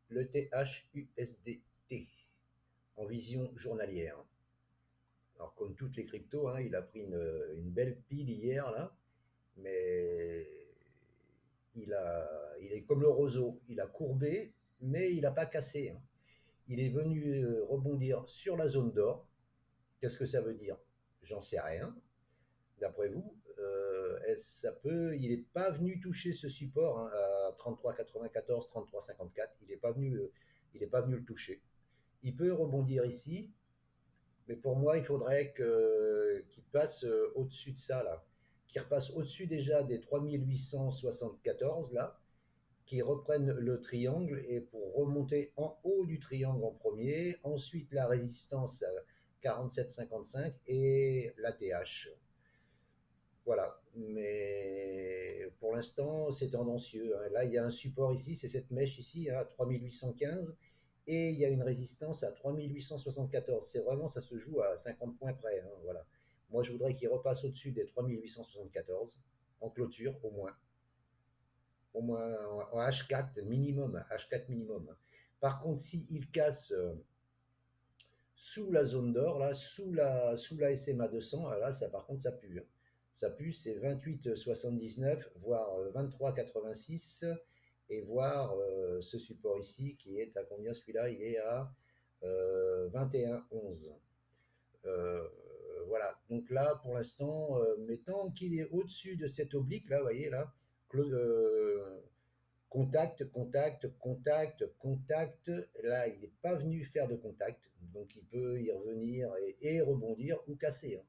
l'ETH USDT en vision journalière. Alors, comme toutes les cryptos, hein, il a pris une belle pile hier, là, mais il est comme le roseau, il a courbé, mais il n'a pas cassé, hein. Il est venu rebondir sur la zone d'or. Qu'est-ce que ça veut dire? J'en sais rien. D'après vous, ça peut. Il n'est pas venu toucher ce support, hein, à 33,94, 33,54. Il n'est pas venu le toucher. Il peut rebondir ici, mais pour moi, il faudrait qu'il passe au-dessus de ça, là. Qu'il repasse au-dessus déjà des 3874, là, qui reprenne le triangle et pour remonter en haut du triangle en premier, ensuite la résistance à 47,55 et la TH. Voilà, mais pour l'instant c'est tendancieux, hein. Là il y a un support ici, c'est cette mèche ici, hein, à 3815 et il y a une résistance à 3874. C'est vraiment, ça se joue à 50 points près, hein, voilà. Moi je voudrais qu'il repasse au-dessus des 3874 en clôture au moins en H4 minimum, H4 minimum. Par contre, s'il casse sous la zone d'or, là, sous la SMA 200, là, ça, par contre, ça pue, hein. Ça pue, c'est 28,79, voire 23,86, et voire ce support ici, qui est à combien celui-là? Il est à 21,11. Euh, voilà, donc là, pour l'instant, mais tant qu'il est au-dessus de cette oblique, là, vous voyez, là, contact, contact, contact, contact. Là, il n'est pas venu faire de contact, donc il peut y revenir et rebondir ou casser, hein.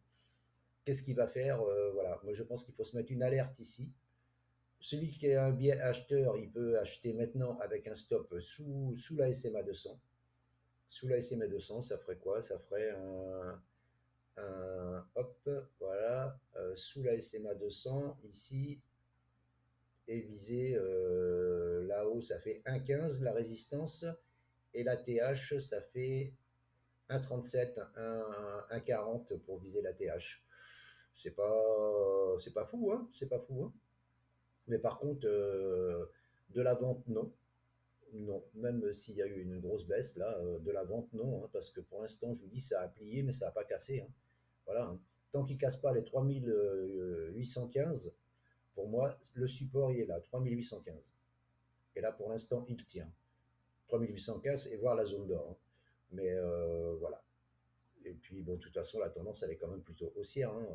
Qu'est-ce qu'il va faire? Voilà, moi je pense qu'il faut se mettre une alerte ici. Celui qui est un biais acheteur, il peut acheter maintenant avec un stop sous la SMA 200. Sous la SMA 200, ça ferait quoi? Ça ferait hop, voilà, sous la SMA 200, ici, et viser là-haut, ça fait 1,15 la résistance, et la TH, ça fait 1,37, 1,40 pour viser la TH. C'est pas fou, hein, c'est pas fou, hein. Mais par contre, de la vente, non. Non, même s'il y a eu une grosse baisse là, de la vente, non, hein, parce que pour l'instant, je vous dis, ça a plié, mais ça n'a pas cassé, hein. Voilà, hein. Tant qu'il ne casse pas les 3815, pour moi, le support, il est là, 3815. Et là, pour l'instant, il tient. 3815 et voir la zone d'or, hein. Mais voilà. Et puis, bon, de toute façon, la tendance, elle est quand même plutôt haussière, hein.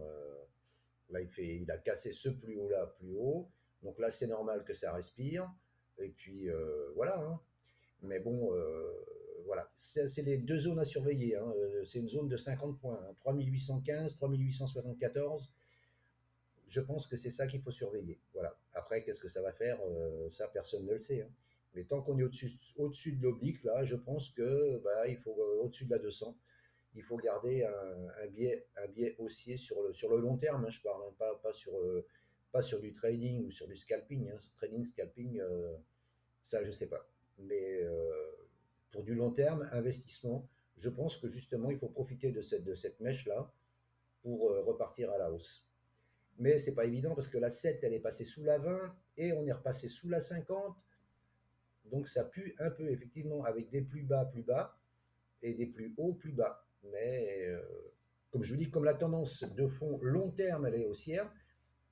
Là, il a cassé ce plus haut là, plus haut. Donc là, c'est normal que ça respire. Et puis, voilà, hein. Mais bon, voilà. C'est les deux zones à surveiller, hein. C'est une zone de 50 points, hein. 3815, 3874. Je pense que c'est ça qu'il faut surveiller. Voilà. Après, qu'est-ce que ça va faire? Ça, personne ne le sait, hein. Mais tant qu'on est au-dessus de l'oblique, là, je pense que bah, il faut au-dessus de la 200, il faut garder un biais haussier sur le long terme, hein, je parle, hein, pas sur du trading ou sur du scalping, hein. Trading, scalping, ça, je ne sais pas. Mais pour du long terme, investissement, je pense que justement, il faut profiter de cette mèche-là pour repartir à la hausse. Mais c'est pas évident parce que la 7, elle est passée sous la 20 et on est repassé sous la 50. Donc ça pue un peu, effectivement, avec des plus bas et des plus hauts, plus bas. Mais comme je vous dis, comme la tendance de fond long terme, elle est haussière,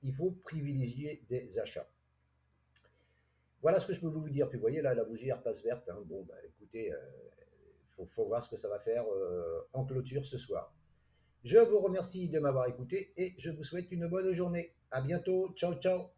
il faut privilégier des achats. Voilà ce que je peux vous dire. Puis vous voyez, là, la bougie repasse verte, hein. Bon, bah écoutez, faut voir ce que ça va faire en clôture ce soir. Je vous remercie de m'avoir écouté et je vous souhaite une bonne journée. À bientôt. Ciao, ciao.